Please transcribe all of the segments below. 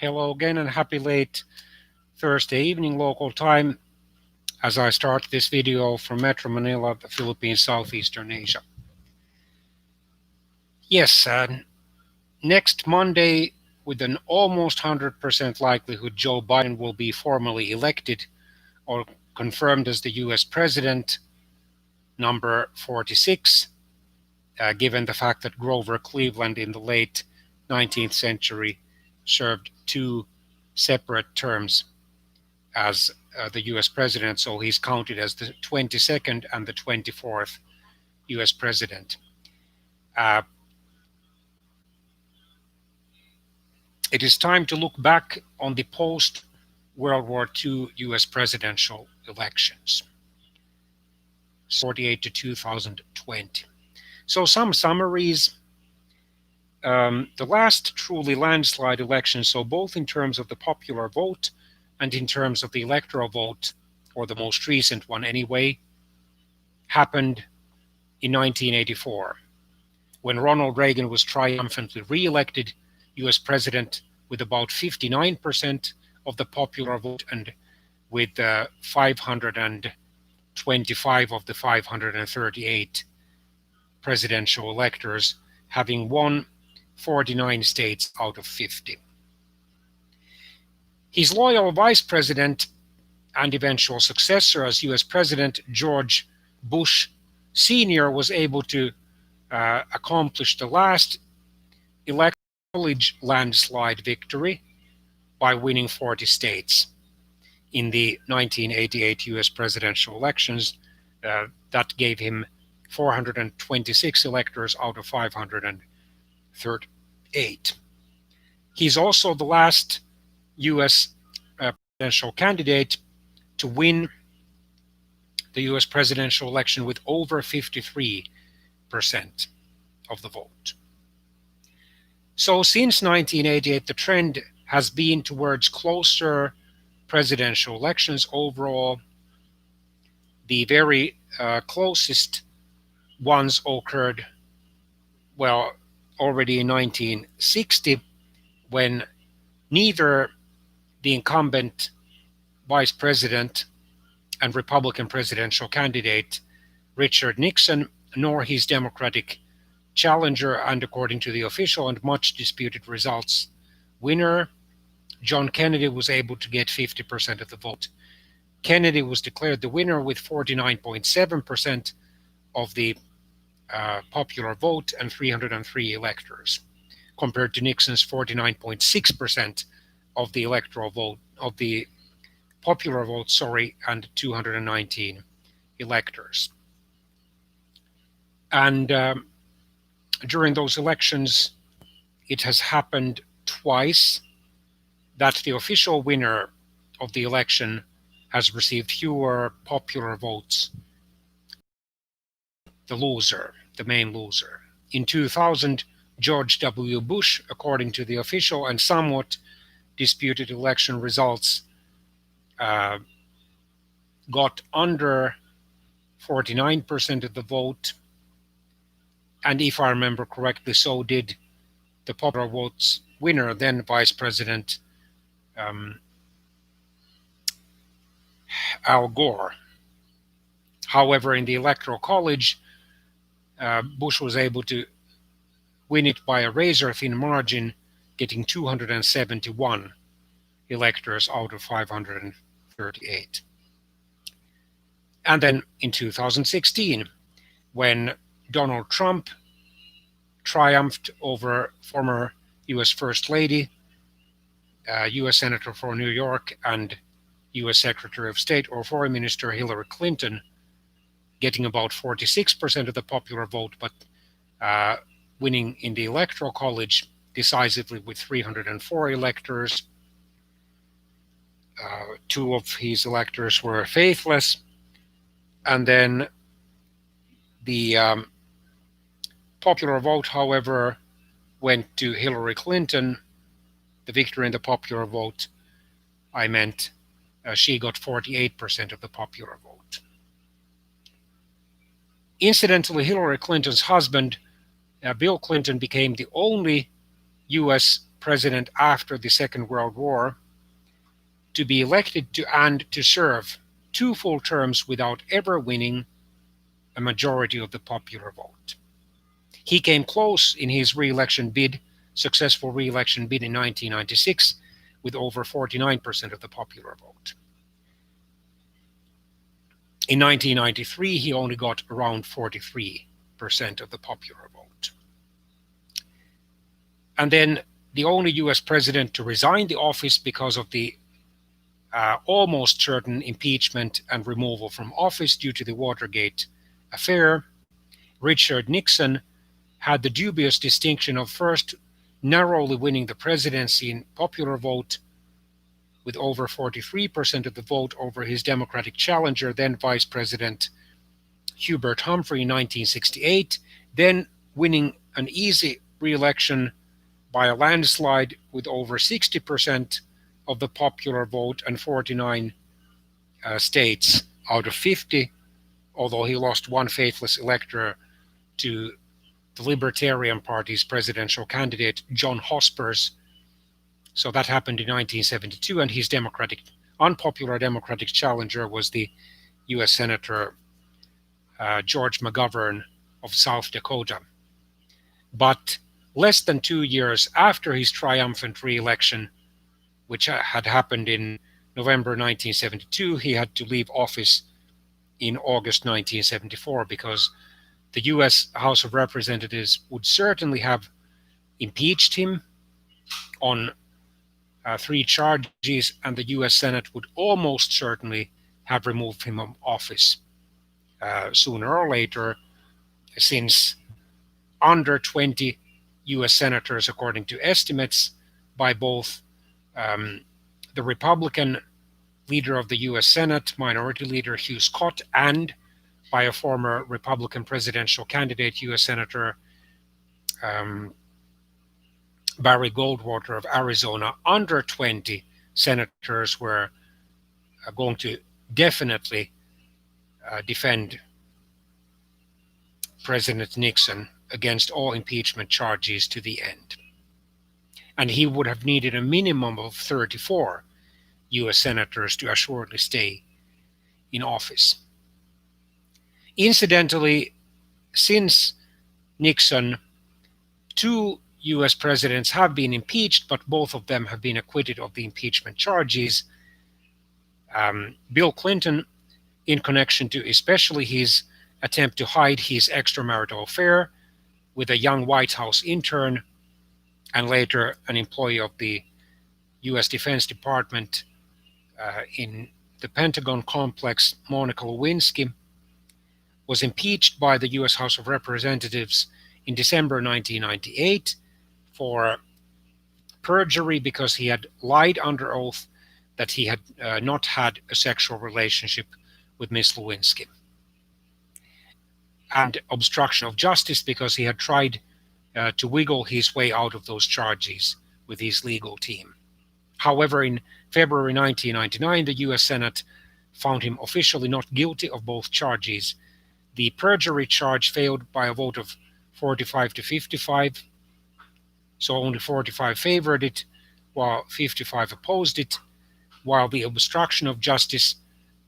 Hello again and happy late Thursday evening local time as I start this video from Metro Manila, the Philippines, Southeastern Asia. Yes, next Monday, with an almost 100% likelihood, Joe Biden will be formally elected or confirmed as the US President, number 46, given the fact that Grover Cleveland in the late 19th century served two separate terms as the US president, so he's counted as the 22nd and the 24th US president. It is time to look back on the post World War II US presidential elections, 48 to 2020. So some summaries. The last truly landslide election, so both in terms of the popular vote and in terms of the electoral vote, or the most recent one anyway, happened in 1984, when Ronald Reagan was triumphantly re-elected US president with about 59% of the popular vote and with 525 of the 538 presidential electors having won 49 states out of 50. His loyal vice president and eventual successor as US President, George Bush Sr., was able to accomplish the last electoral college landslide victory by winning 40 states in the 1988 US presidential elections. That gave him 426 electors out of 538. He's also the last US presidential candidate to win the US presidential election with over 53% of the vote. So since 1988, the trend has been towards closer presidential elections overall. The very closest ones occurred, well, already in 1960, when neither the incumbent vice president and Republican presidential candidate Richard Nixon nor his Democratic challenger, and according to the official and much disputed results, winner John Kennedy, was able to get 50% of the vote. Kennedy was declared the winner with 49.7% of the popular vote and 303 electors, compared to Nixon's 49.6% of the electoral vote, of the popular vote, and 219 electors. And during those elections, it has happened twice that the official winner of the election has received fewer popular votes, the loser, the main loser. In 2000, George W. Bush, according to the official and somewhat disputed election results, got under 49% of the vote, and if I remember correctly, so did the popular votes winner, then Vice President Al Gore. However, in the Electoral College, Bush was able to win it by a razor-thin margin, getting 271 electors out of 538. And then in 2016, when Donald Trump triumphed over former US First Lady, US Senator for New York, and US Secretary of State or Foreign Minister Hillary Clinton, getting about 46% of the popular vote, but winning in the Electoral College decisively with 304 electors. Two of his electors were faithless, and then the popular vote, however, went to Hillary Clinton. The victory in the popular vote, I meant she got 48% of the popular vote. Incidentally, Hillary Clinton's husband, Bill Clinton, became the only US president after the Second World War to be elected to and to serve 2 full terms without ever winning a majority of the popular vote. He came close in his successful re-election bid in 1996 with over 49% of the popular vote. In 1993, he only got around 43% of the popular vote. And then the only US president to resign the office because of the almost certain impeachment and removal from office due to the Watergate affair, Richard Nixon, had the dubious distinction of first narrowly winning the presidency in popular vote with over 43% of the vote over his Democratic challenger, then Vice President Hubert Humphrey in 1968, then winning an easy re-election by a landslide with over 60% of the popular vote and 49 states out of 50, although he lost one faithless elector to the Libertarian Party's presidential candidate, John Hospers. So that happened in 1972, and his unpopular Democratic challenger was the U.S. Senator George McGovern of South Dakota. But less than 2 years after his triumphant re-election, which had happened in November 1972, he had to leave office in August 1974 because the U.S. House of Representatives would certainly have impeached him on 3 charges, and the U.S. Senate would almost certainly have removed him from office sooner or later, since under 20 U.S. senators, according to estimates by both the Republican leader of the U.S. Senate, Minority Leader Hugh Scott, and by a former Republican presidential candidate, U.S. Senator Barry Goldwater of Arizona, under 20 senators were going to definitely defend President Nixon against all impeachment charges to the end. And he would have needed a minimum of 34 U.S. senators to assuredly stay in office. Incidentally, since Nixon, 2 U.S. presidents have been impeached, but both of them have been acquitted of the impeachment charges. Bill Clinton, in connection to especially his attempt to hide his extramarital affair with a young White House intern and later an employee of the U.S. Defense Department in the Pentagon complex, Monica Lewinsky, was impeached by the U.S. House of Representatives in December 1998 for perjury because he had lied under oath that he had not had a sexual relationship with Ms. Lewinsky, and obstruction of justice because he had tried to wiggle his way out of those charges with his legal team. However, in February 1999, the U.S. Senate found him officially not guilty of both charges. The perjury charge failed by a vote of 45 to 55, so only 45 favored it, while 55 opposed it, while the obstruction of justice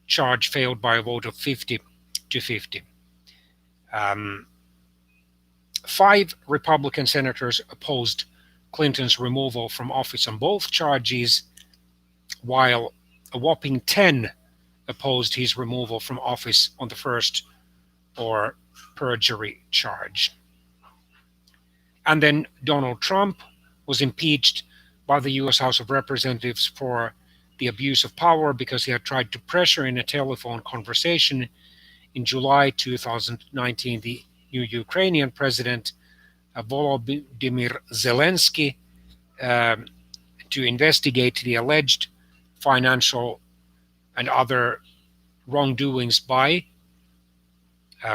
charge failed by a vote of 50 to 50. 5 Republican senators opposed Clinton's removal from office on both charges, while a whopping 10 opposed his removal from office on the first, or perjury, charge. And then Donald Trump was impeached by the U.S. House of Representatives for the abuse of power because he had tried to pressure in a telephone conversation in July 2019 the new Ukrainian president Volodymyr Zelensky to investigate the alleged financial and other wrongdoings by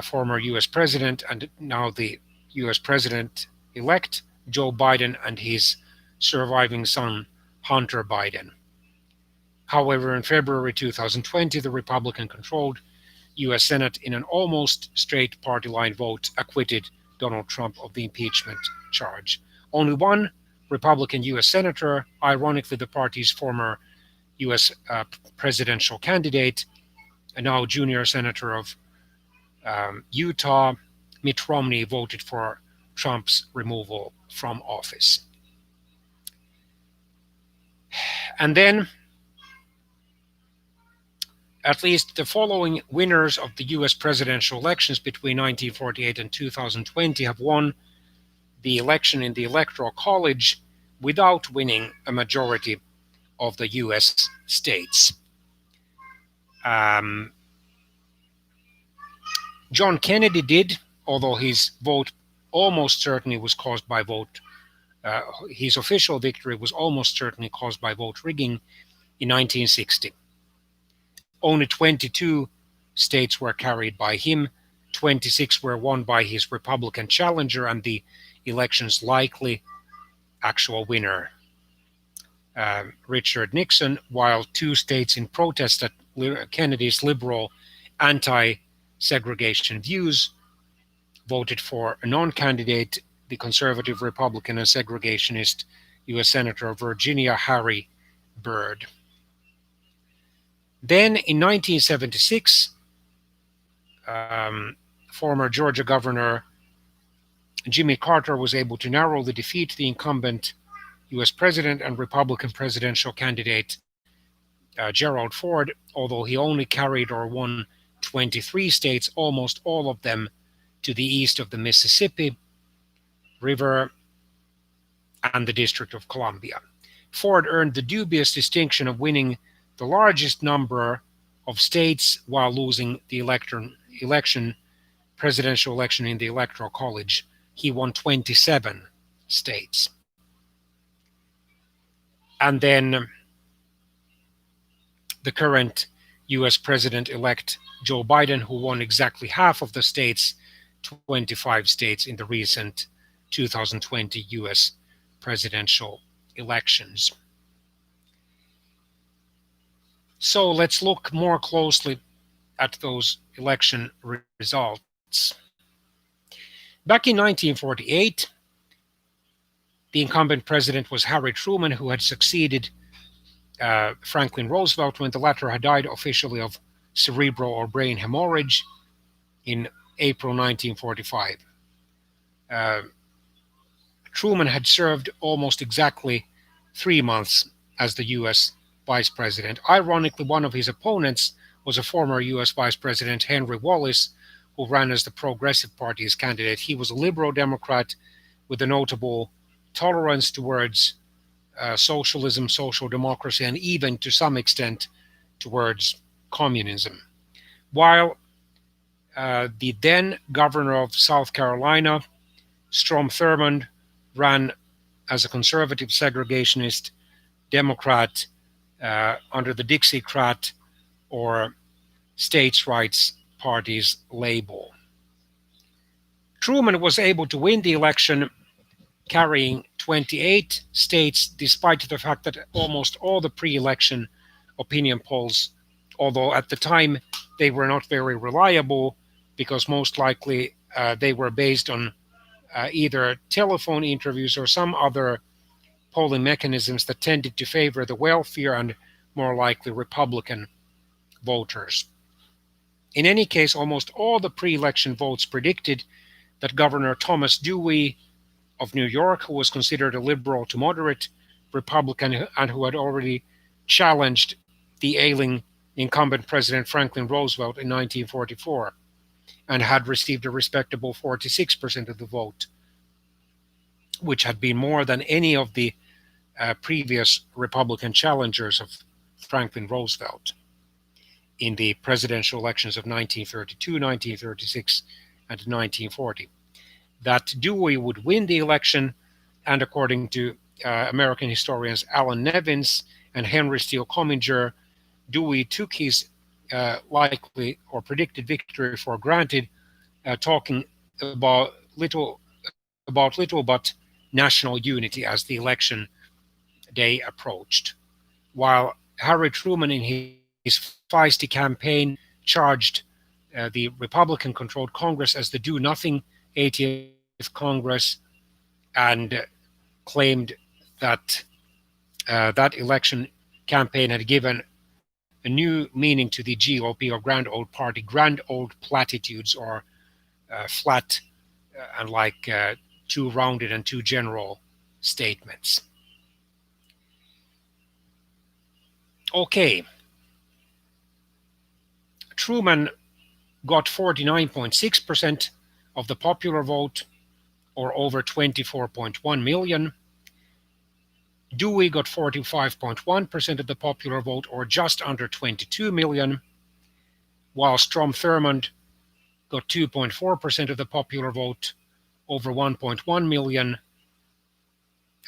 former U.S. President and now the U.S. President-elect Joe Biden and his surviving son Hunter Biden. However, in February 2020, the Republican-controlled U.S. Senate, in an almost straight party line vote, acquitted Donald Trump of the impeachment charge. Only one Republican U.S. Senator, ironically, the party's former U.S. Presidential candidate, and now junior senator of Utah, Mitt Romney, voted for Trump's removal from office. And then, at least the following winners of the US presidential elections between 1948 and 2020 have won the election in the Electoral College without winning a majority of the US states. John Kennedy did, although his vote almost certainly was caused by his official victory was almost certainly caused by vote rigging in 1960. Only 22 states were carried by him, 26 were won by his Republican challenger and the election's likely actual winner, Richard Nixon, while 2 states in protest at Kennedy's liberal anti-segregation views voted for a non-candidate, the conservative Republican and segregationist U.S. Senator of Virginia, Harry Byrd. Then in 1976, former Georgia Governor Jimmy Carter was able to narrowly defeat the incumbent U.S. President and Republican presidential candidate Gerald Ford, although he only carried or won 23 states, almost all of them to the east of the Mississippi River and the District of Columbia. Ford earned the dubious distinction of winning the largest number of states while losing the presidential election in the Electoral College. He won 27 states. And then the current US President-elect Joe Biden, who won exactly half of the states, 25 states in the recent 2020 US presidential elections. So let's look more closely at those election results. Back in 1948, the incumbent president was Harry Truman, who had succeeded Franklin Roosevelt when the latter had died officially of cerebral or brain hemorrhage in April 1945. Truman had served almost exactly 3 months as the U.S. vice president. Ironically, one of his opponents was a former U.S. Vice President Henry Wallace, who ran as the Progressive Party's candidate. He was a liberal Democrat with a notable tolerance towards socialism, social democracy, and even to some extent towards communism. While the then governor of South Carolina, Strom Thurmond, ran as a conservative segregationist Democrat under the Dixiecrat or states' rights party's label. Truman was able to win the election, carrying 28 states, despite the fact that almost all the pre-election opinion polls, although at the time they were not very reliable, because most likely they were based on either telephone interviews or some other polling mechanisms that tended to favor the wealthier and more likely Republican voters. In any case, almost all the pre-election votes predicted that Governor Thomas Dewey of New York, who was considered a liberal to moderate Republican and who had already challenged the ailing incumbent President Franklin Roosevelt in 1944 and had received a respectable 46% of the vote, which had been more than any of the previous Republican challengers of Franklin Roosevelt in the presidential elections of 1932, 1936, and 1940. That Dewey would win the election, and according to American historians Alan Nevins and Henry Steele Comminger, Dewey took his likely or predicted victory for granted, talking about little but national unity as the election day approached. While Harry Truman, in his feisty campaign, charged the Republican-controlled Congress as the do-nothing 80th Congress and claimed that that election campaign had given a new meaning to the GOP or Grand Old Party, grand old platitudes or flat and like too rounded and too general statements. Okay, Truman got 49.6% of the popular vote, or over 24.1 million. Dewey got 45.1% of the popular vote, or just under 22 million, while Strom Thurmond got 2.4% of the popular vote, over 1.1 million,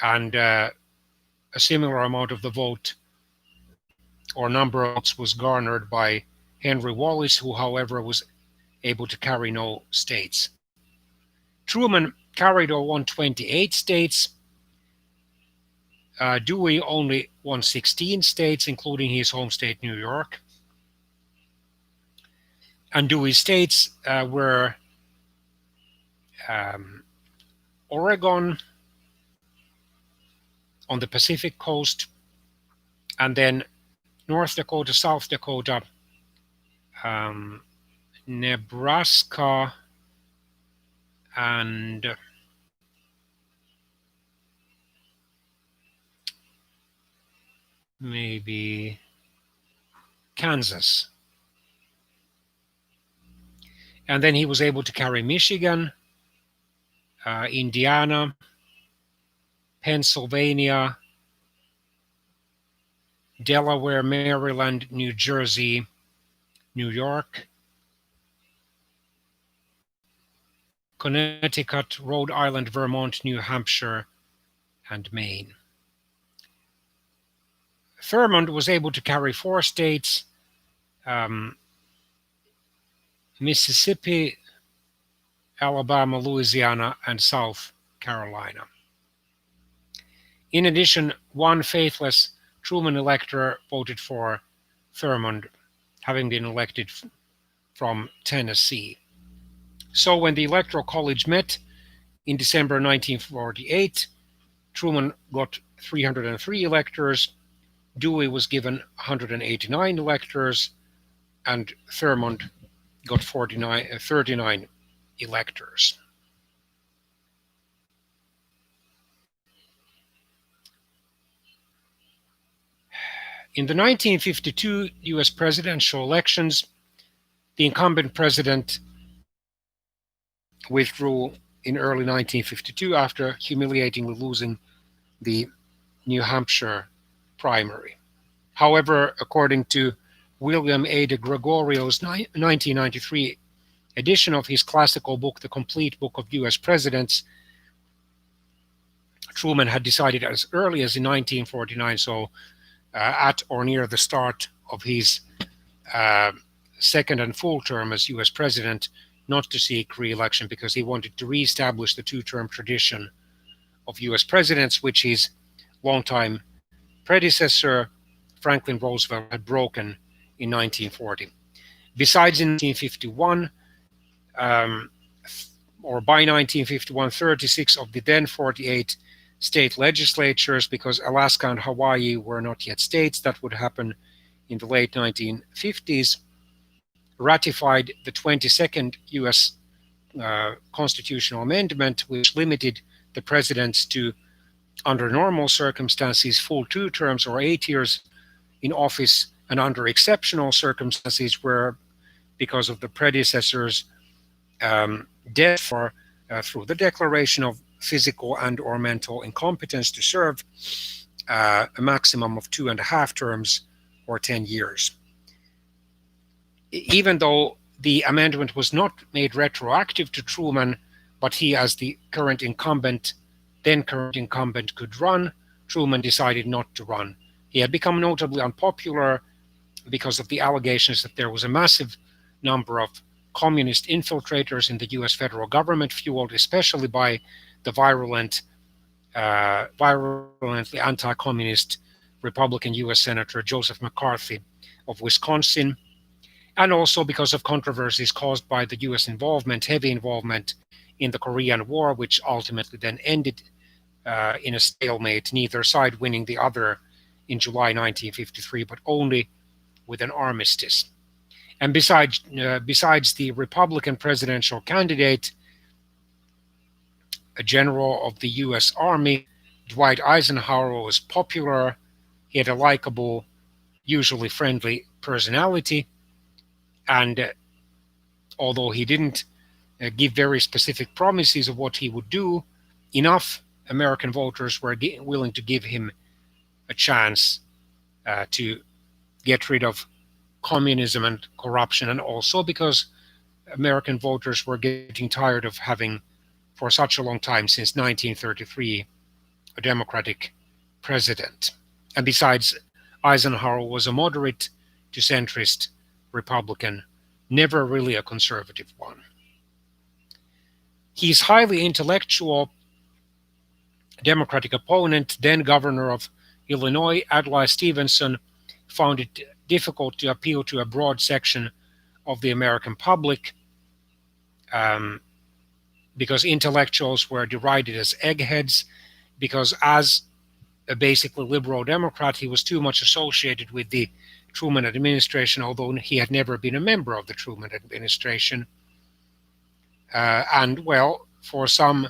and a similar amount of the vote or number of votes was garnered by Henry Wallace, who, however, was able to carry no states. Truman carried or won 28 states. Dewey only won 16 states, including his home state, New York. And Dewey's states were Oregon on the Pacific coast, and then North Dakota, South Dakota, Nebraska, and maybe Kansas. And then he was able to carry Michigan, Indiana, Pennsylvania, Delaware, Maryland, New Jersey, New York, Connecticut, Rhode Island, Vermont, New Hampshire, and Maine. Thurmond was able to carry 4 states, Mississippi, Alabama, Louisiana, and South Carolina. In addition, one faithless Truman elector voted for Thurmond, having been elected from Tennessee. So when the Electoral College met in December 1948, Truman got 303 electors, Dewey was given 189 electors, and Thurmond got 39 electors. In the 1952 US presidential elections, the incumbent president withdrew in early 1952 after humiliatingly losing the New Hampshire primary. However, according to William A. de Gregorio's 1993 edition of his classical book, The Complete Book of US Presidents, Truman had decided as early as in 1949, so at or near the start of his second and full term as US president, not to seek re-election because he wanted to re-establish the two-term tradition of US presidents, which his longtime predecessor, Franklin Roosevelt, had broken in 1940. Besides, in 1951, or by 1951, 36 of the then 48 state legislatures, because Alaska and Hawaii were not yet states, that would happen in the late 1950s, ratified the 22nd U.S. Constitutional Amendment, which limited the presidents to, under normal circumstances, full 2 terms or 8 years in office, and under exceptional circumstances where, because of the predecessor's death or through the declaration of physical and or mental incompetence to serve, a maximum of 2.5 terms or 10 years. Even though the amendment was not made retroactive to Truman, but he, as the then current incumbent, could run, Truman decided not to run. He had become notably unpopular because of the allegations that there was a massive number of communist infiltrators in the US federal government, fueled especially by the virulently anti-communist Republican US Senator Joseph McCarthy of Wisconsin, and also because of controversies caused by the US heavy involvement in the Korean War, which ultimately then ended in a stalemate, neither side winning the other in July 1953, but only with an armistice. And besides the Republican presidential candidate, a general of the U.S. Army, Dwight Eisenhower was popular. He had a likable, usually friendly personality, and although he didn't give very specific promises of what he would do, enough American voters were willing to give him a chance to get rid of communism and corruption, and also because American voters were getting tired of having, for such a long time since 1933, a Democratic president. And besides, Eisenhower was a moderate to centrist Republican, never really a conservative one. His highly intellectual Democratic opponent, then governor of Illinois, Adlai Stevenson, found it difficult to appeal to a broad section of the American public because intellectuals were derided as eggheads, because as a basically liberal Democrat, he was too much associated with the Truman administration, although he had never been a member of the Truman administration. And well, for some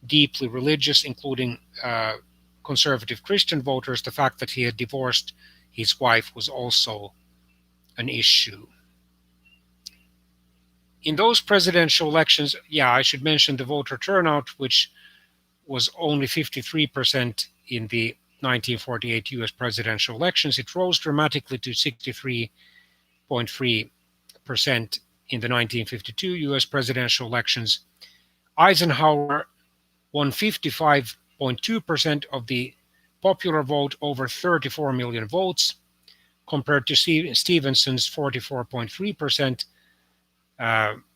deeply religious, including conservative Christian voters, the fact that he had divorced his wife was also an issue. In those presidential elections, I should mention the voter turnout, which was only 53% in the 1948 US presidential elections. It rose dramatically to 63.3% in the 1952 US presidential elections. Eisenhower won 55.2% of the popular vote, over 34 million votes, compared to Stevenson's 44.3%,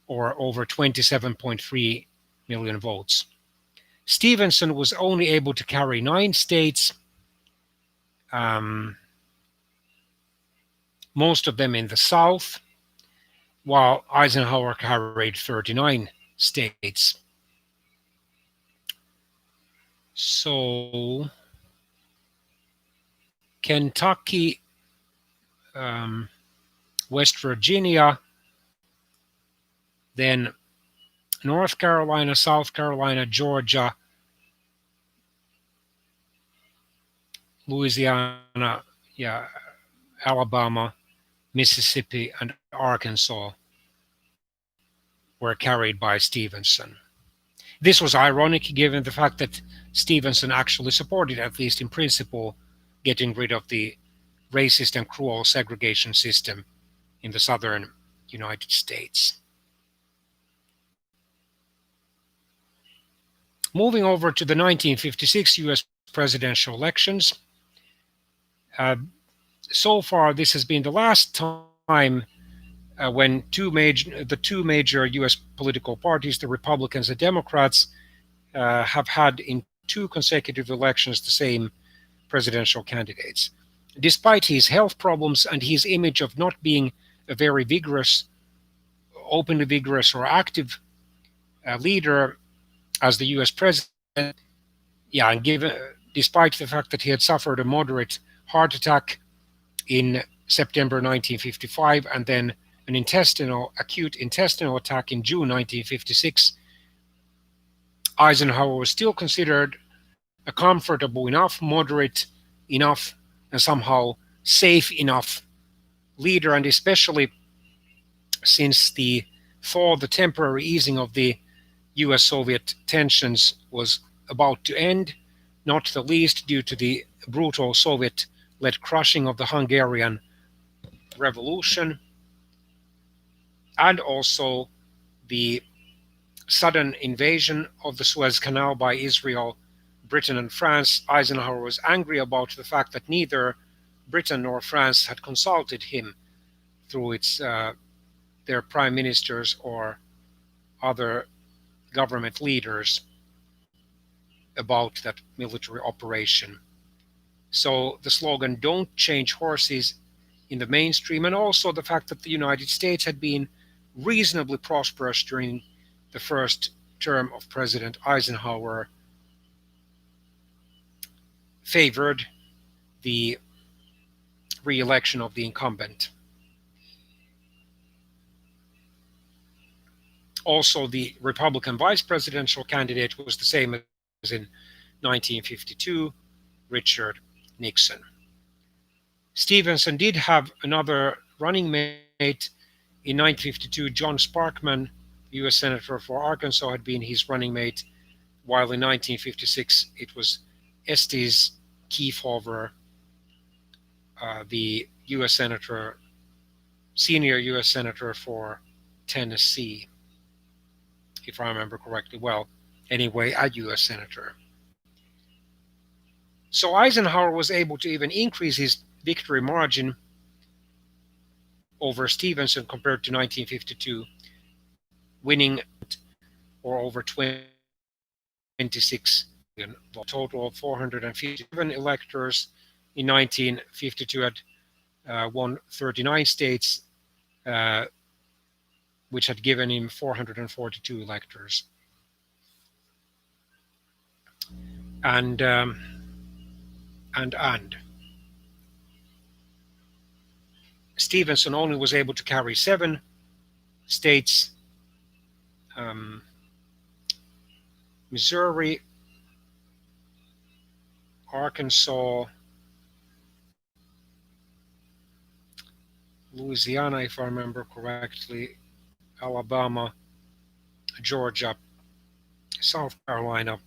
or over 27.3 million votes. Stevenson was only able to carry 9 states, most of them in the South, while Eisenhower carried 39 states. So Kentucky, West Virginia, then North Carolina, South Carolina, Georgia, Louisiana, Alabama, Mississippi, and Arkansas were carried by Stevenson. This was ironic given the fact that Stevenson actually supported, at least in principle, getting rid of the racist and cruel segregation system in the southern United States. Moving over to the 1956 US presidential elections, so far this has been the last time when the two major US political parties, the Republicans and Democrats, have had in 2 consecutive elections the same presidential candidates. Despite his health problems and his image of not being a very vigorous, openly vigorous or active leader as the US president, and despite the fact that he had suffered a moderate heart attack in September 1955 and then an acute intestinal attack in June 1956, Eisenhower was still considered a comfortable enough, moderate enough, and somehow safe enough leader, and especially since the temporary easing of the US-Soviet tensions was about to end, not the least due to the brutal Soviet-led crushing of the Hungarian Revolution, and also the sudden invasion of the Suez Canal by Israel, Britain, and France. Eisenhower was angry about the fact that neither Britain nor France had consulted him through their prime ministers or other government leaders about that military operation. So the slogan, "Don't change horses," in the mainstream, and also the fact that the United States had been reasonably prosperous during the first term of President Eisenhower, favored the re-election of the incumbent. Also, the Republican vice presidential candidate was the same as in 1952, Richard Nixon. Stevenson did have another running mate in 1952. John Sparkman, U.S. Senator for Arkansas, had been his running mate, while in 1956 it was Estes Kefauver, the U.S. Senator, senior U.S. Senator for Tennessee, if I remember correctly. Well, anyway, a U.S. Senator. So Eisenhower was able to even increase his victory margin over Stevenson compared to 1952, winning or over 26 million, a total of 457 electors. In 1952 had won 39 states, which had given him 442 electors. And Stevenson only was able to carry 7 states: Missouri, Arkansas, Louisiana, if I remember correctly, Alabama, Georgia, South Carolina,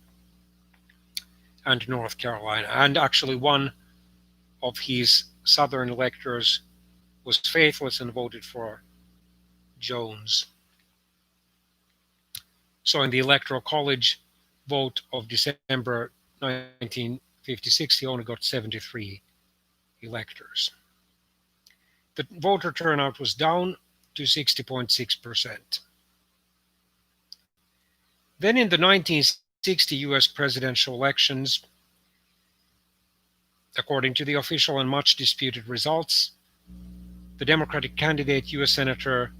and North Carolina. And actually, one of his southern electors was faithless and voted for Jones. So in the Electoral College vote of December 1956, he only got 73 electors. The voter turnout was down to 60.6%. Then in the 1960 US presidential elections, according to the official and much disputed results, the Democratic candidate, US Senator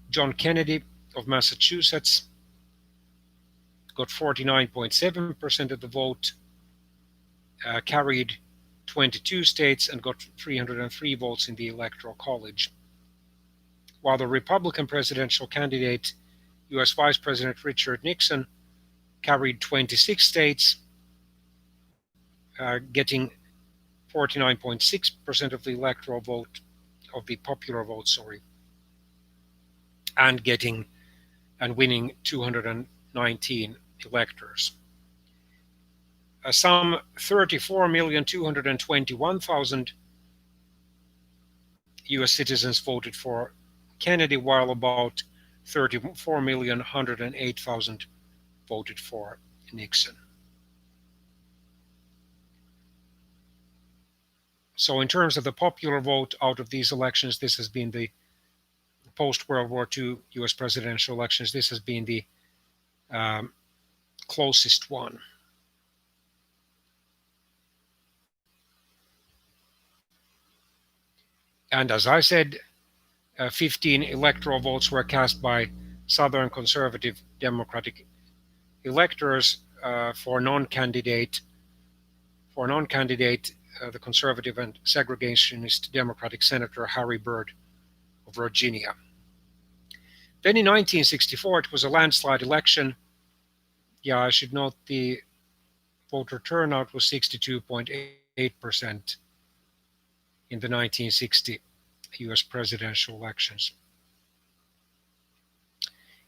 John Kennedy of Massachusetts, got 49.7% of the vote, carried 22 states, and got 303 votes in the Electoral College. While the Republican presidential candidate, US Vice President Richard Nixon, carried 26 states, getting 49.6% of the electoral vote, of the popular vote, and winning 219 electors. Some 34,221,000 US citizens voted for Kennedy, while about 34,108,000 voted for Nixon. So in terms of the popular vote out of these elections, this has been the post-World War II US presidential elections, this has been the closest one. And as I said, 15 electoral votes were cast by Southern conservative Democratic electors for non-candidate, the conservative and segregationist Democratic Senator Harry Byrd of Virginia. Then in 1964, it was a landslide election. Yeah, I should note the voter turnout was 62.8% in the 1960 US presidential elections.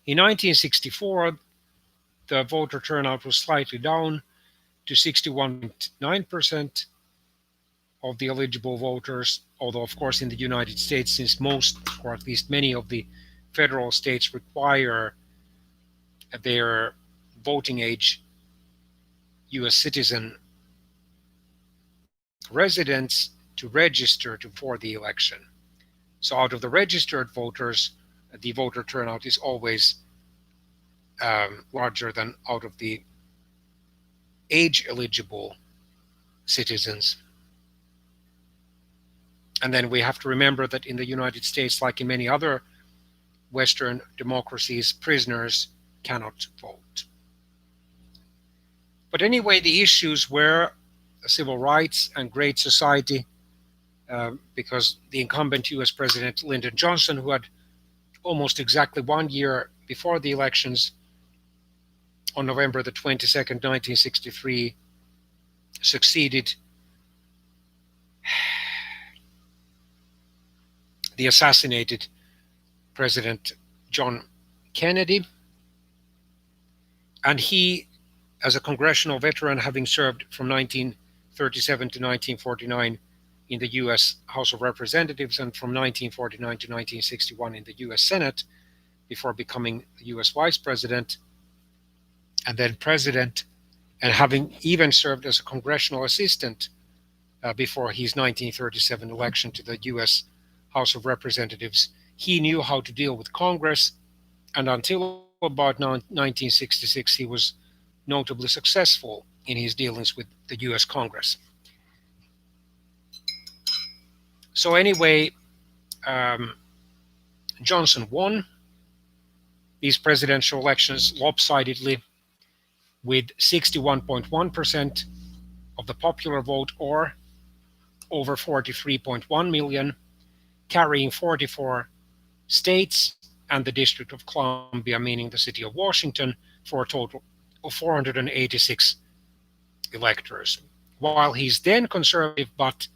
In 1964, the voter turnout was slightly down to 61.9% of the eligible voters, although of course in the United States, since most, or at least many of the federal states require their voting age US citizen residents to register for the election. So out of the registered voters, the voter turnout is always larger than out of the age eligible citizens. And then we have to remember that in the United States, like in many other Western democracies, prisoners cannot vote. But anyway, the issues were civil rights and Great Society, because the incumbent US President Lyndon Johnson, who had almost exactly 1 year before the elections, on November the 22nd, 1963, succeeded the assassinated President John Kennedy. And he, as a congressional veteran, having served from 1937 to 1949 in the US House of Representatives and from 1949 to 1961 in the US Senate, before becoming the US Vice President and then President, and having even served as a congressional assistant before his 1937 election to the US House of Representatives, he knew how to deal with Congress, and until about 1966 he was notably successful in his dealings with the US Congress. So anyway, Johnson won these presidential elections lopsidedly with 61.1% of the popular vote, or over 43.1 million, carrying 44 states and the District of Columbia, meaning the city of Washington, for a total of 486 electors. While he's then conservative, but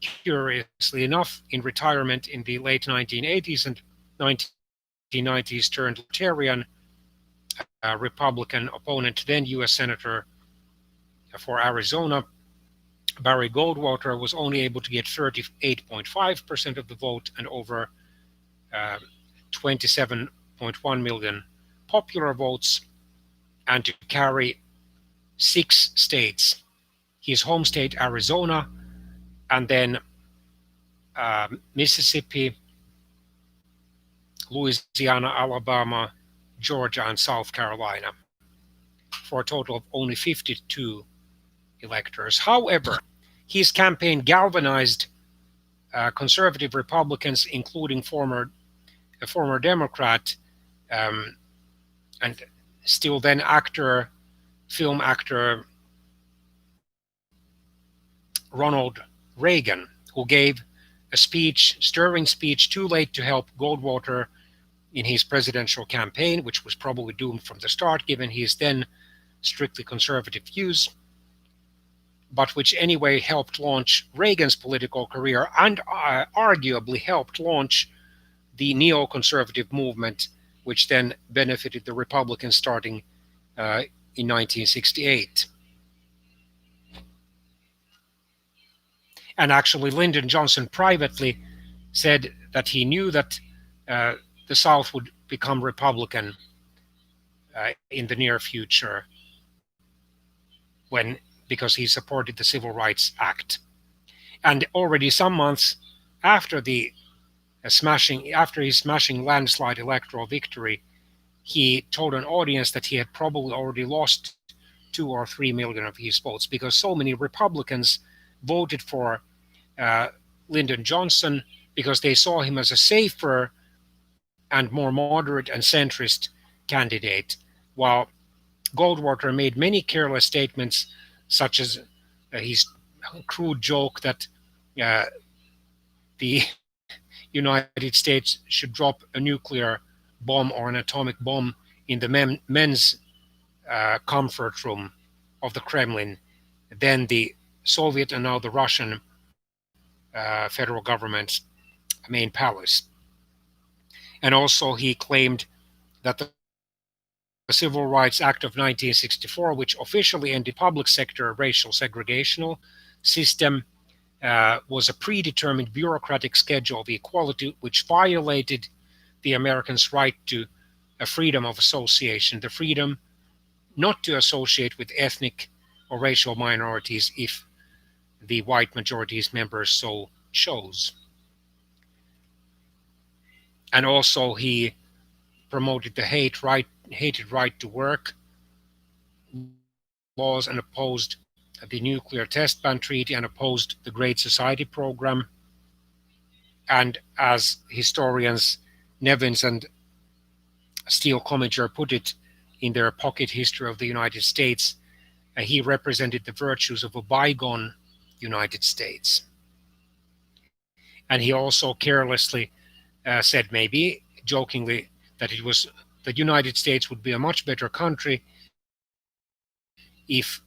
curiously enough, in retirement in the late 1980s and 1990s, turned libertarian, Republican opponent, then U.S. Senator for Arizona, Barry Goldwater, was only able to get 38.5% of the vote and over 27.1 million popular votes, and to carry 6 states: his home state Arizona, and then Mississippi, Louisiana, Alabama, Georgia, and South Carolina, for a total of only 52 electors. However, his campaign galvanized conservative Republicans, including a former Democrat and still then film actor Ronald Reagan, who gave a stirring speech too late to help Goldwater in his presidential campaign, which was probably doomed from the start given his then strictly conservative views, but which anyway helped launch Reagan's political career and arguably helped launch the neoconservative movement, which then benefited the Republicans starting in 1968. And actually, Lyndon Johnson privately said that he knew that the South would become Republican in the near future, because he supported the Civil Rights Act. And already some months after his smashing landslide electoral victory, he told an audience that he had probably already lost 2 or 3 million of his votes, because so many Republicans voted for Lyndon Johnson because they saw him as a safer and more moderate and centrist candidate, while Goldwater made many careless statements, such as his crude joke that the United States should drop a nuclear bomb or an atomic bomb in the men's comfort room of the Kremlin, then the Soviet and now the Russian federal government's main palace. And also he claimed that the Civil Rights Act of 1964, which officially ended public sector racial segregational system, was a predetermined bureaucratic schedule of equality which violated the Americans' right to a freedom of association, the freedom not to associate with ethnic or racial minorities if the white majority's members so chose. And also he promoted the hated right to work laws and opposed the nuclear test ban treaty and opposed the Great Society program. And as historians Nevins and Steele Commager put it in their pocket history of the United States, he represented the virtues of a bygone United States. And he also carelessly said, maybe jokingly, that it was the United States would be a much better country if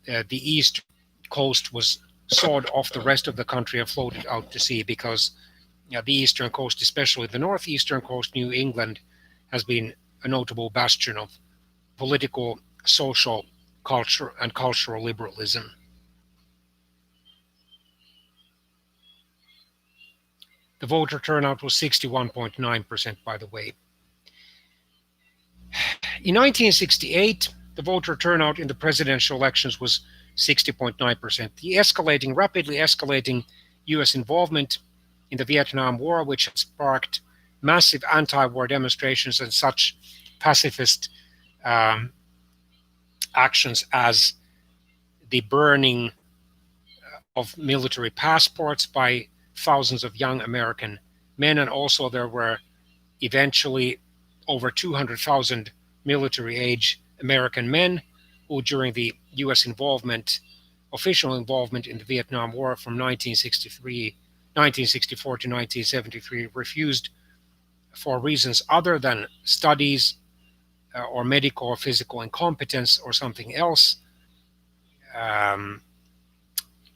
the east coast was sawed off the rest of the country and floated out to sea, because the eastern coast, especially the northeastern coast, New England, has been a notable bastion of political, social, culture, and cultural liberalism. The voter turnout was 61.9%, by the way. In 1968, the voter turnout in the presidential elections was 60.9%. The rapidly escalating US involvement in the Vietnam War, which had sparked massive anti war demonstrations and such pacifist um, actions as the burning of military passports by thousands of young American men, and also there were eventually over 200,000 military age American men who, during the US official involvement in the Vietnam War from 1964 to 1973, refused, for reasons other than studies or medical or physical incompetence or something else, um,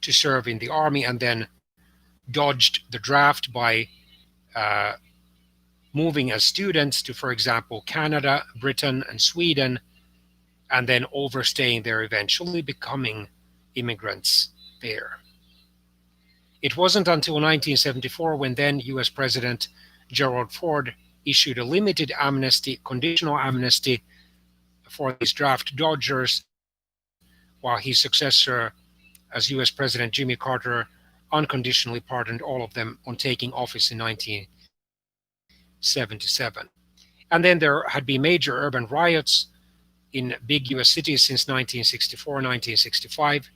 to serve in the army, and then dodged the draft by uh, moving as students to, for example, Canada, Britain, and Sweden, and then overstaying there, eventually becoming immigrants there. It wasn't until 1974 when then US President Gerald Ford issued a limited amnesty, conditional amnesty, for these draft dodgers, while his successor as US President Jimmy Carter unconditionally pardoned all of them on taking office in 1977. And then there had been major urban riots in big US cities since 1964, 1965.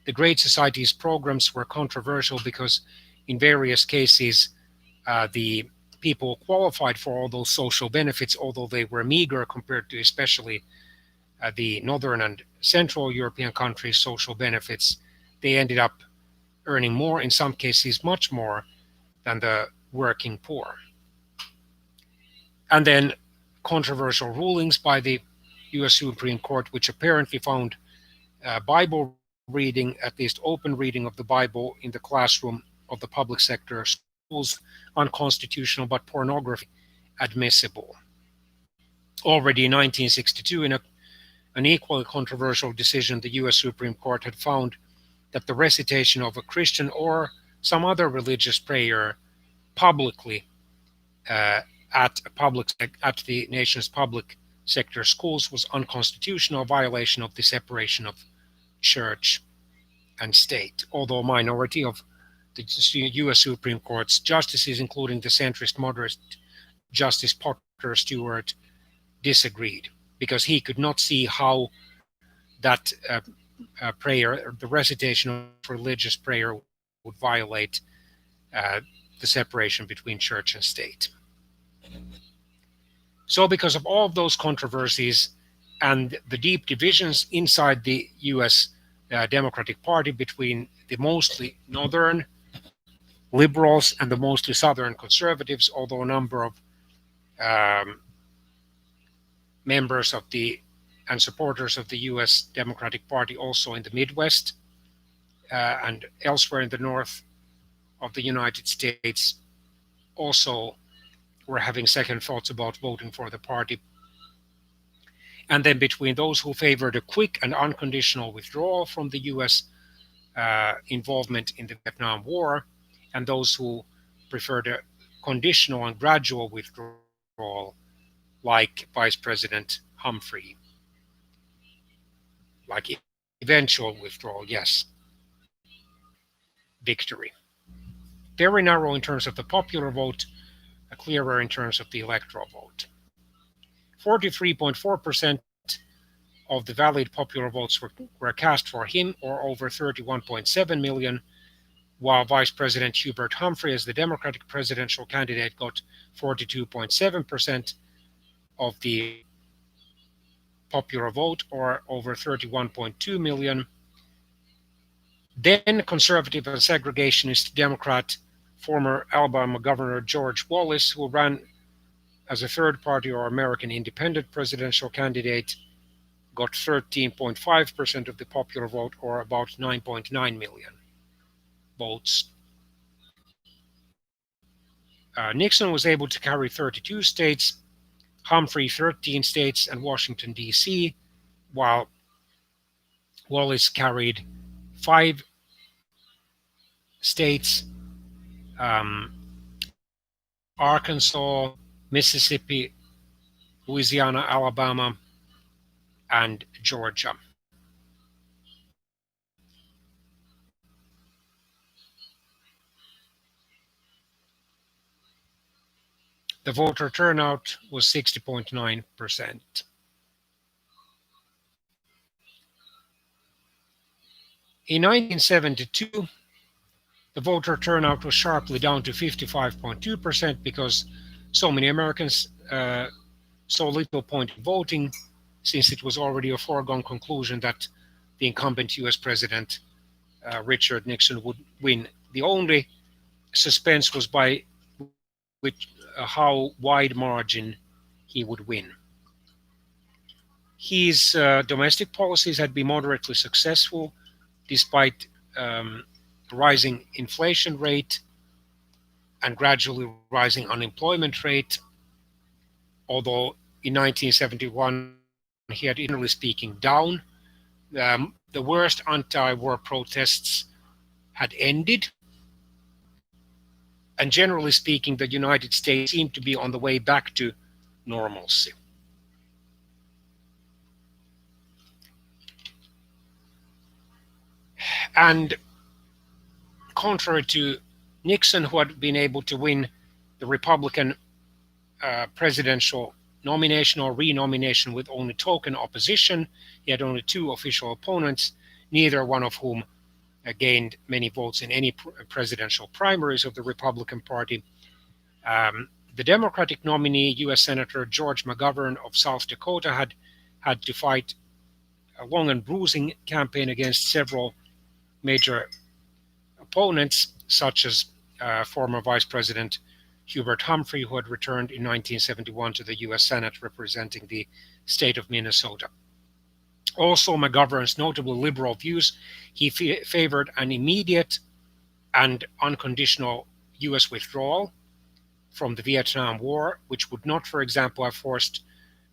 The Great Society's programs were controversial because, in various cases, the people qualified for all those social benefits, although they were meager compared to especially the northern and central European countries' social benefits. They ended up earning more, in some cases much more, than the working poor. And then controversial rulings by the US Supreme Court, which apparently found Bible reading, at least open reading of the Bible, in the classroom of the public sector schools unconstitutional, but pornography admissible. Already in 1962, in an equally controversial decision, the US Supreme Court had found that the recitation of a Christian or some other religious prayer publicly at the nation's public sector schools was unconstitutional, violation of the separation of church and state. Although a minority of the U.S. Supreme Court's justices, including the centrist moderate Justice Potter Stewart, disagreed, because he could not see how that prayer, the recitation of religious prayer, would violate the separation between church and state. So, because of all of those controversies and the deep divisions inside the US Democratic Party between the mostly northern liberals and the mostly southern conservatives, although a number of members of the and supporters of the US Democratic Party also in the Midwest and elsewhere in the north of the United States also were having second thoughts about voting for the party. And then between those who favored a quick and unconditional withdrawal from the US involvement in the Vietnam War, and those who preferred a conditional and gradual withdrawal, like Vice President Humphrey. Like eventual withdrawal, yes. Victory. Very narrow in terms of the popular vote, clearer in terms of the electoral vote. 43.4% of the valid popular votes were cast for him, or over 31.7 million, while Vice President Hubert Humphrey, as the Democratic presidential candidate, got 42.7% of the popular vote, or over 31.2 million. Then conservative and segregationist Democrat, former Alabama Governor George Wallace, who ran as a third party or American independent presidential candidate, got 13.5% of the popular vote, or about 9.9 million votes. Nixon was able to carry 32 states, Humphrey 13 states, and Washington, D.C., while Wallace carried 5 states, um, Arkansas, Mississippi, Louisiana, Alabama, and Georgia. The voter turnout was 60.9%. In 1972, the voter turnout was sharply down to 55.2% because so many Americans saw little point in voting, since it was already a foregone conclusion that the incumbent US President Richard Nixon would win. The only suspense was by how wide margin he would win. His domestic policies had been moderately successful despite rising inflation rate and gradually rising unemployment rate, although in 1971 he had, generally speaking, down. The worst anti-war protests had ended, and generally speaking, the United States seemed to be on the way back to normalcy. And contrary to Nixon, who had been able to win the Republican presidential nomination or renomination with only token opposition, he had only 2 official opponents, neither one of whom gained many votes in any presidential primaries of the Republican Party. The Democratic nominee, U.S. Senator George McGovern of South Dakota, had to fight a long and bruising campaign against several major opponents, such as former Vice President Hubert Humphrey, who had returned in 1971 to the U.S. Senate representing the state of Minnesota. Also, McGovern's notably liberal views, he favored an immediate and unconditional U.S. withdrawal from the Vietnam War, which would not, for example, have forced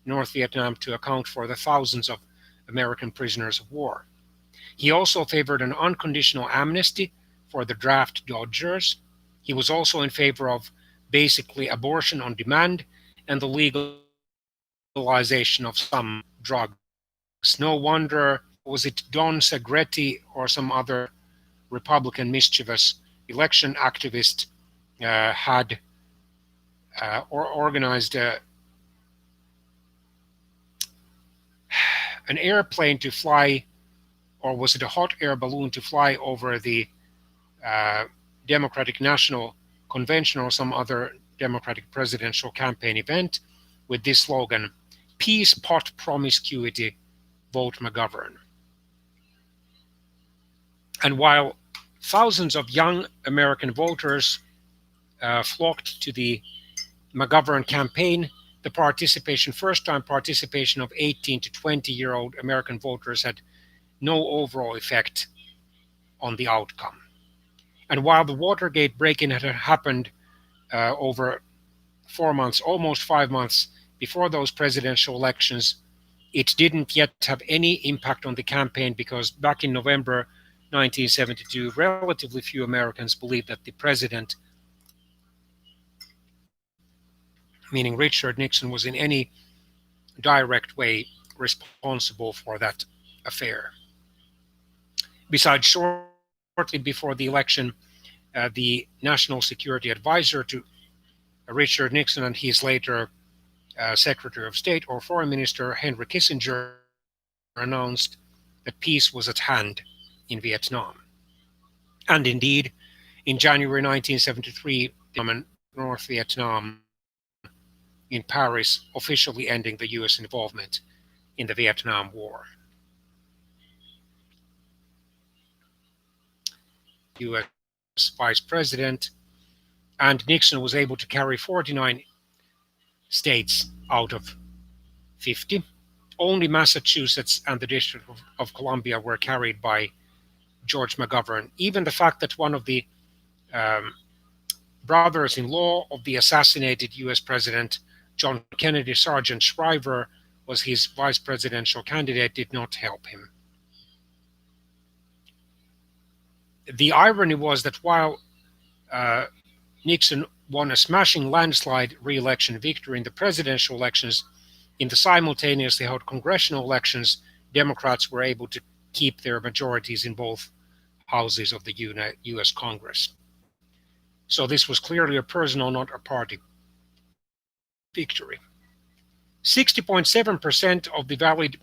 North Vietnam to account for the thousands of American prisoners of war. He also favored an unconditional amnesty for the draft dodgers. He was also in favor of basically abortion on demand and the legalization of some drugs. No wonder, was it Don Segretti or some other Republican mischievous election activist had organized an airplane to fly, or was it a hot air balloon to fly over the Democratic National Convention or some other Democratic presidential campaign event with this slogan, "Peace, pot, promiscuity, vote McGovern." And while thousands of young American voters flocked to the McGovern campaign, the first-time participation of 18 to 20-year-old American voters had no overall effect on the outcome. And while the Watergate break-in had happened over 4 months, almost 5 months before those presidential elections, it didn't yet have any impact on the campaign because back in November 1972, relatively few Americans believed that the president, meaning Richard Nixon, was in any direct way responsible for that affair. Besides, shortly before the election, the National Security Advisor to Richard Nixon and his later Secretary of State or Foreign Minister Henry Kissinger announced that peace was at hand in Vietnam. And indeed, in January 1973, North Vietnam in Paris, officially ending the US involvement in the Vietnam War. US vice president, and Nixon was able to carry 49 states out of 50. Only Massachusetts and the District of Columbia were carried by George McGovern. Even the fact that one of the um, brothers-in-law of the assassinated US President John Kennedy, Sergeant Shriver, was his vice presidential candidate, did not help him. The irony was that while Nixon won a smashing landslide re-election victory in the presidential elections, in the simultaneously held congressional elections, Democrats were able to keep their majorities in both houses of the US Congress. So this was clearly a personal, not a party victory. 60.7% of the valid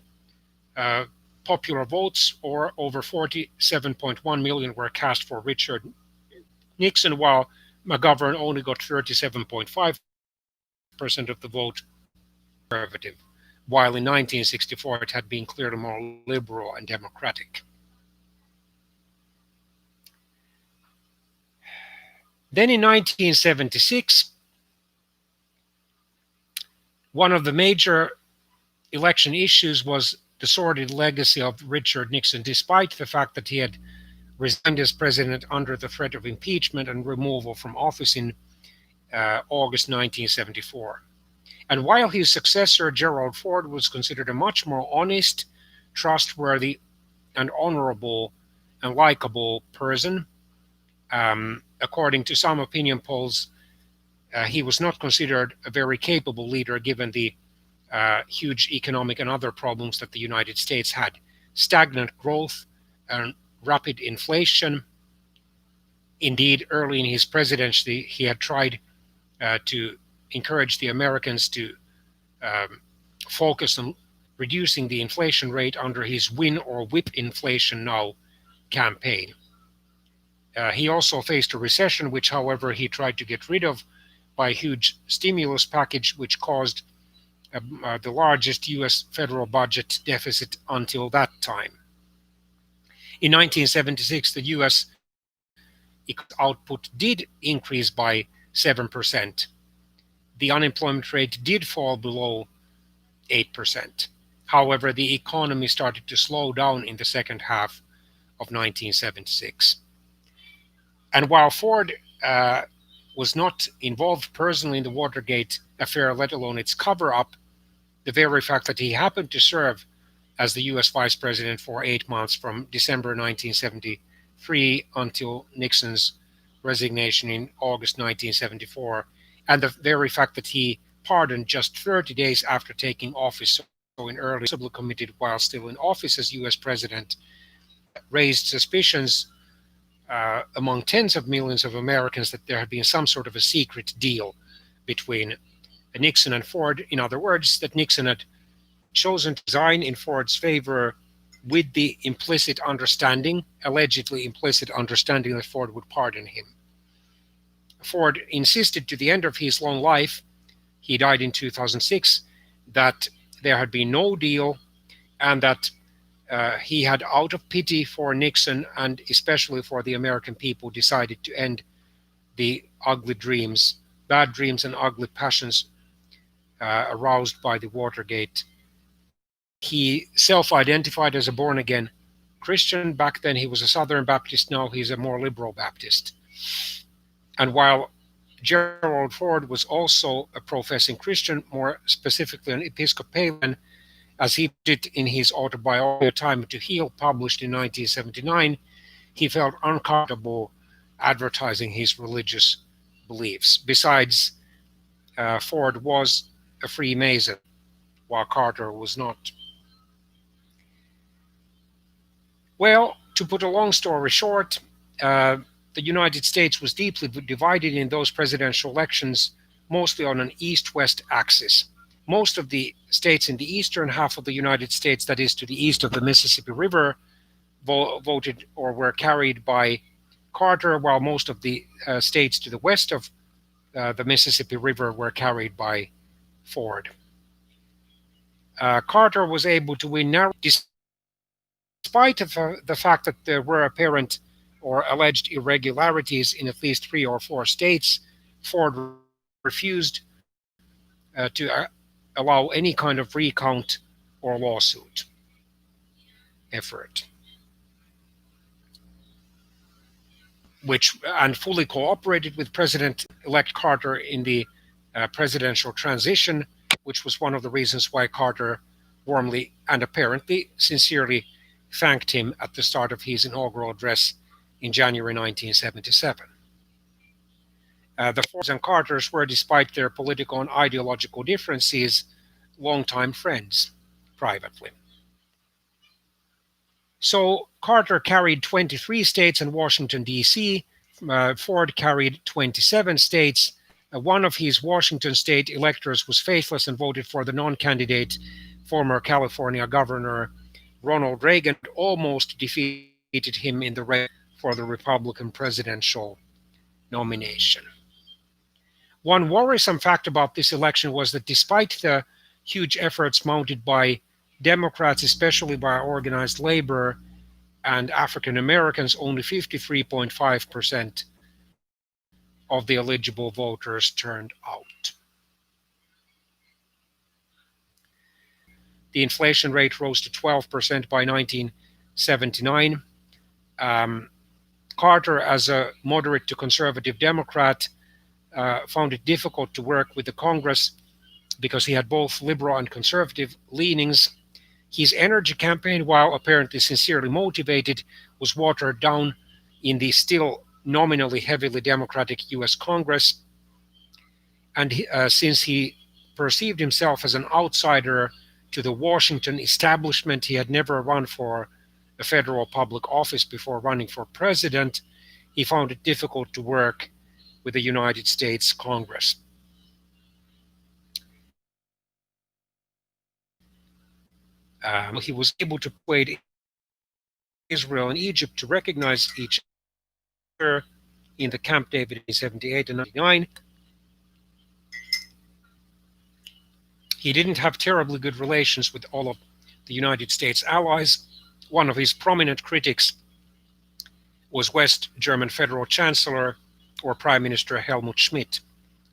popular votes, or over 47.1 million, were cast for Richard Nixon, while McGovern only got 37.5% of the vote conservative, while in 1964 it had been clearly more liberal and democratic. Then in 1976, one of the major election issues was the sordid legacy of Richard Nixon, despite the fact that he had resigned as president under the threat of impeachment and removal from office in August 1974. And while his successor, Gerald Ford, was considered a much more honest, trustworthy, and honorable and likable person, according to some opinion polls, he was not considered a very capable leader given the huge economic and other problems that the United States had. Stagnant growth and rapid inflation. Indeed, early in his presidency, he had tried to encourage the Americans to focus on reducing the inflation rate under his win or whip inflation now campaign. He also faced a recession, which, however, he tried to get rid of by a huge stimulus package, which caused the largest US federal budget deficit until that time. In 1976, the US output did increase by 7%. The unemployment rate did fall below 8%. However, the economy started to slow down in the second half of 1976. And while Ford was not involved personally in the Watergate affair, let alone its cover-up, the very fact that he happened to serve as the US vice president for 8 months from December 1973 until Nixon's resignation in August 1974, and the very fact that he pardoned just 30 days after taking office, so in early, committed while still in office as US president, raised suspicions among tens of millions of Americans that there had been some sort of a secret deal between Nixon and Ford. In other words, that Nixon had chosen to resign in Ford's favor with the implicit understanding, allegedly implicit understanding, that Ford would pardon him. Ford insisted to the end of his long life, he died in 2006, that there had been no deal and that he had, out of pity for Nixon and especially for the American people, decided to end the ugly dreams, bad dreams and ugly passions aroused by the Watergate. He self-identified as a born-again Christian. Back then he was a Southern Baptist, now he's a more liberal Baptist. And while Gerald Ford was also a professing Christian, more specifically an Episcopalian, as he did in his autobiography, Time to Heal, published in 1979, he felt uncomfortable advertising his religious beliefs. Besides, Ford was a Freemason, while Carter was not. Well, to put a long story short, the United States was deeply divided in those presidential elections, mostly on an east-west axis. Most of the states in the eastern half of the United States, that is to the east of the Mississippi River, voted or were carried by Carter, while most of the states to the west of the Mississippi River were carried by Ford. Carter was able to win narrowly, despite the fact that there were apparent or alleged irregularities in at least 3 or 4 states. Ford refused to allow any kind of recount or lawsuit effort, which and fully cooperated with President-elect Carter in the presidential transition, which was one of the reasons why Carter warmly and apparently sincerely thanked him at the start of his inaugural address in January 1977. The Fords and Carters were, despite their political and ideological differences, longtime friends privately. So Carter carried 23 states and Washington, D.C. Ford carried 27 states. One of his Washington state electors was faithless and voted for the non candidate, former California Governor Ronald Reagan, almost defeated him in the race for the Republican presidential nomination. One worrisome fact about this election was that despite the huge efforts mounted by Democrats, especially by organized labor and African Americans, only 53.5% of the eligible voters turned out. The inflation rate rose to 12% by 1979. Carter, as a moderate to conservative Democrat, found it difficult to work with the Congress because he had both liberal and conservative leanings. His energy campaign, while apparently sincerely motivated, was watered down in the still nominally heavily Democratic US Congress. And since he perceived himself as an outsider to the Washington establishment, he had never run for a federal public office before running for president. He found it difficult to work with the United States Congress. He was able to persuade Israel and Egypt to recognize each other in the Camp David in 78 and 99. He didn't have terribly good relations with all of the United States allies. One of his prominent critics was West German Federal Chancellor or Prime Minister Helmut Schmidt.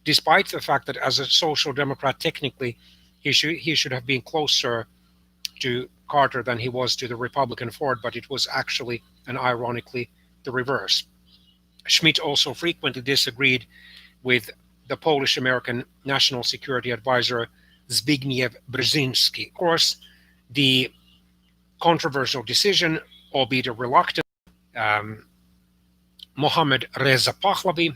Despite the fact that as a social democrat, technically, he should have been closer to Carter than he was to the Republican Ford, but it was actually and ironically the reverse. Schmidt also frequently disagreed with the Polish American National Security Advisor Zbigniew Brzezinski. Of course, the controversial decision, albeit a reluctant, Mohammad Reza Pahlavi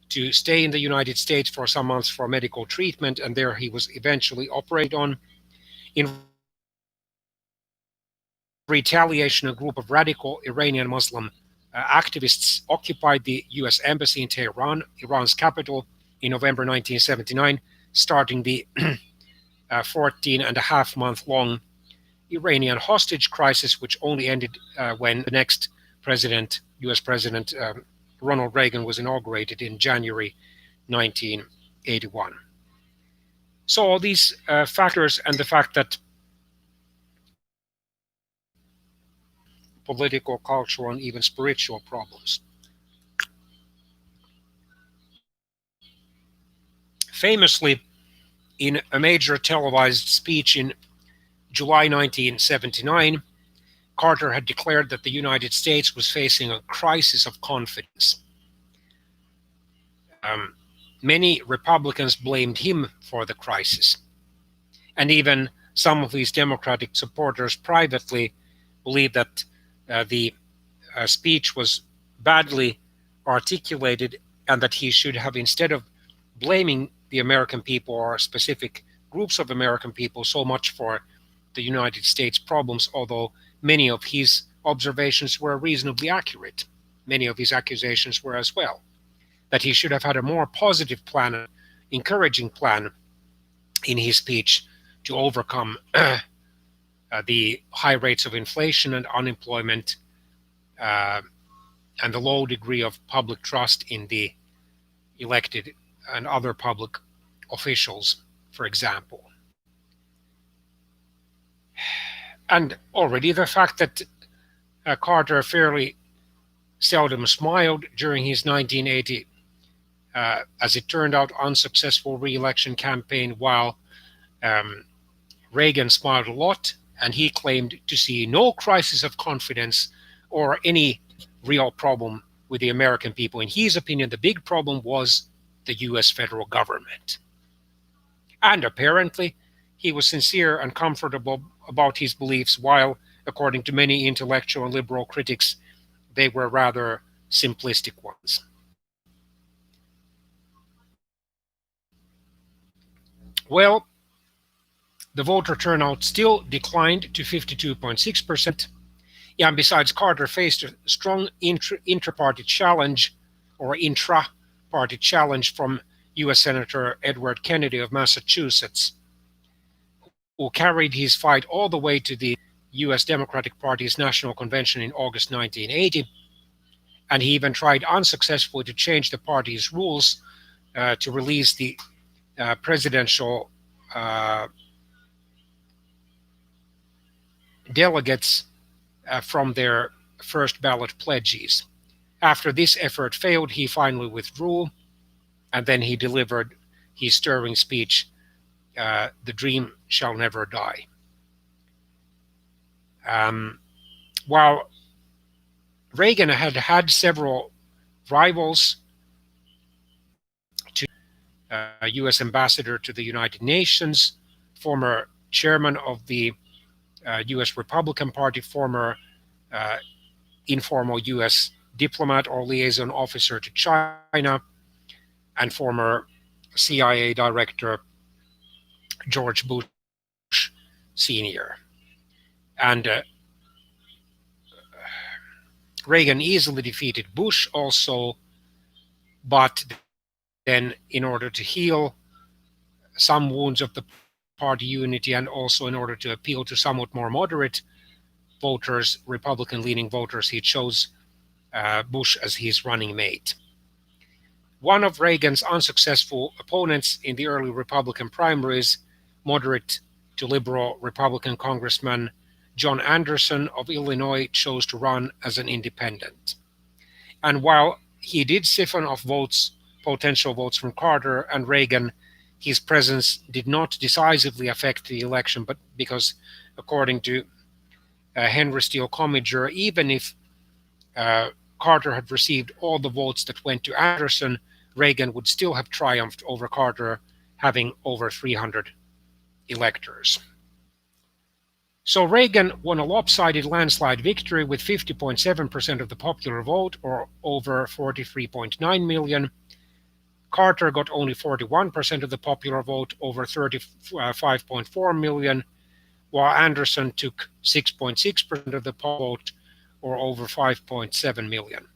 to stay in the United States for some months for medical treatment, and there he was eventually operated on. In retaliation, a group of radical Iranian Muslim activists occupied the US Embassy in Tehran, Iran's capital, in November 1979, starting the 14.5-month-long Iranian hostage crisis, which only ended when the next president, US President Ronald Reagan, was inaugurated in January 1981. So all these factors and the fact that political, cultural, and even spiritual problems. Famously, in a major televised speech in July 1979, Carter had declared that the United States was facing a crisis of confidence. Many Republicans blamed him for the crisis, and even some of his Democratic supporters privately believed that the speech was badly articulated and that he should have, instead of blaming the American people or specific groups of American people so much for the United States problems, although many of his observations were reasonably accurate. Many of his accusations were as well. That he should have had a more positive plan, encouraging plan in his speech to overcome the high rates of inflation and unemployment and the low degree of public trust in the elected and other public officials, for example. And already the fact that Carter fairly seldom smiled during his 1980, as it turned out, unsuccessful re-election campaign, while um, Reagan smiled a lot, and he claimed to see no crisis of confidence or any real problem with the American people. In his opinion, the big problem was the US federal government. And apparently, he was sincere and comfortable about his beliefs, while, according to many intellectual and liberal critics, they were rather simplistic ones. Well, the voter turnout still declined to 52.6%. Yeah, and besides, Carter faced a strong intra-party challenge or intra-party challenge from U.S. Senator Edward Kennedy of Massachusetts, who carried his fight all the way to the U.S. Democratic Party's National Convention in August 1980, and he even tried unsuccessfully to change the party's rules to release the presidential uh, delegates from their first ballot pledges. After this effort failed, he finally withdrew, and then he delivered his stirring speech, "The Dream Shall Never Die." Um, while Reagan had had several rivals to U.S. ambassador to the United Nations, former chairman of the U.S. Republican Party, former uh, informal U.S. diplomat or liaison officer to China, and former CIA director George Bush Sr. And Reagan easily defeated Bush also, but then, in order to heal some wounds of the party unity and also in order to appeal to somewhat more moderate voters, Republican leaning voters, he chose Bush as his running mate. One of Reagan's unsuccessful opponents in the early Republican primaries, moderate to liberal Republican Congressman John Anderson of Illinois, chose to run as an independent. And while he did siphon off votes, potential votes from Carter and Reagan, his presence did not decisively affect the election, but because, according to Henry Steele Commager, even if uh, Carter had received all the votes that went to Anderson, Reagan would still have triumphed over Carter, having over 300 electors. So Reagan won a lopsided landslide victory with 50.7% of the popular vote, or over 43.9 million. Carter got only 41% of the popular vote, over 35.4 million, while Anderson took 6.6% of the vote, or over 5.7 million.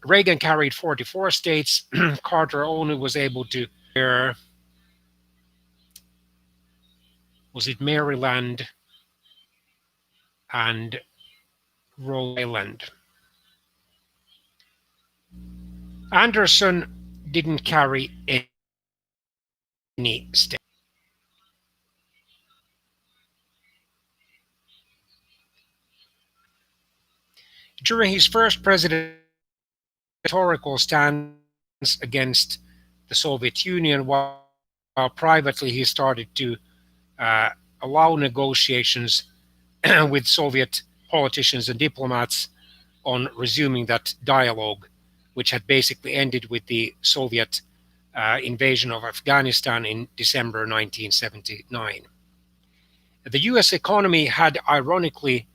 Reagan carried 44 states. Carter only was able to, was it Maryland and Rhode Island. Anderson didn't carry any state. During his first presidential stance against the Soviet Union, while privately he started to uh, allow negotiations with Soviet politicians and diplomats on resuming that dialogue, which had basically ended with the Soviet invasion of Afghanistan in December 1979. The US economy had ironically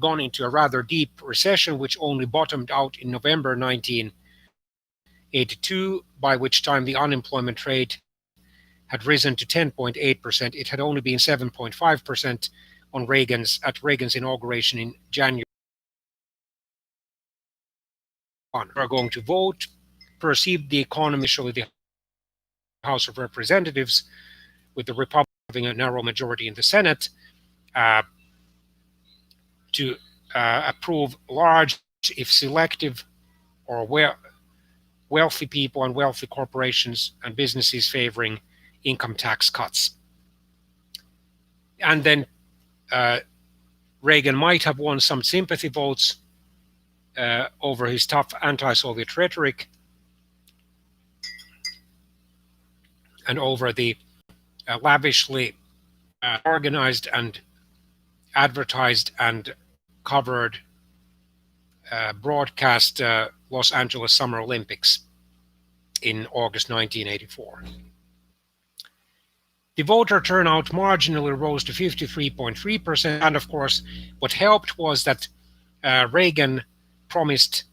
gone into a rather deep recession, which only bottomed out in November 1982, by which time the unemployment rate had risen to 10.8%. It had only been 7.5% at Reagan's inauguration in January. Are going to vote, perceived the economy, initially the House of Representatives, with the Republicans having a narrow majority in the Senate, uh, to approve large, if selective, or wealthy people and wealthy corporations and businesses favoring income tax cuts. And then Reagan might have won some sympathy votes over his tough anti-Soviet rhetoric and over the lavishly organized and advertised and covered broadcast Los Angeles Summer Olympics in August 1984. The voter turnout marginally rose to 53.3%, and of course, what helped was that Reagan promised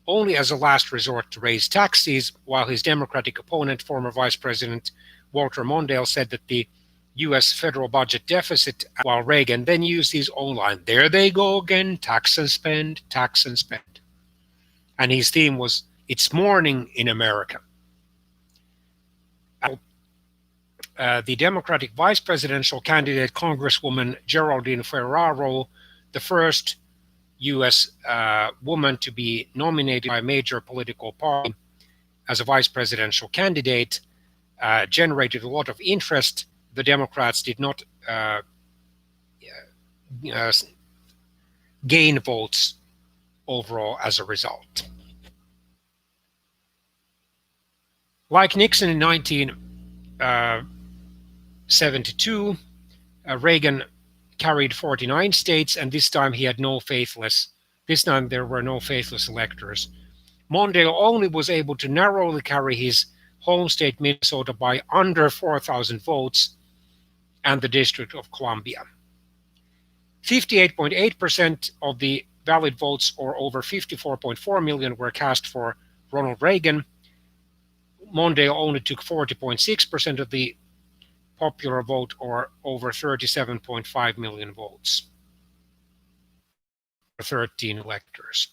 only as a last resort to raise taxes, while his Democratic opponent, former Vice President Walter Mondale, said that the US federal budget deficit, while Reagan then used his own line, there they go again, tax and spend, tax and spend. And his theme was, it's morning in America. The Democratic vice presidential candidate, Congresswoman Geraldine Ferraro, the first US woman to be nominated by a major political party as a vice presidential candidate, generated a lot of interest. The Democrats did not gain votes overall as a result. Like Nixon in 1972, Reagan carried 49 states, and this time he had no faithless. This time there were no faithless electors. Mondale only was able to narrowly carry his home state Minnesota by under 4,000 votes and the District of Columbia. 58.8% of the valid votes, or over 54.4 million, were cast for Ronald Reagan. Mondale only took 40.6% of the popular vote, or over 37.5 million votes. 13 electors.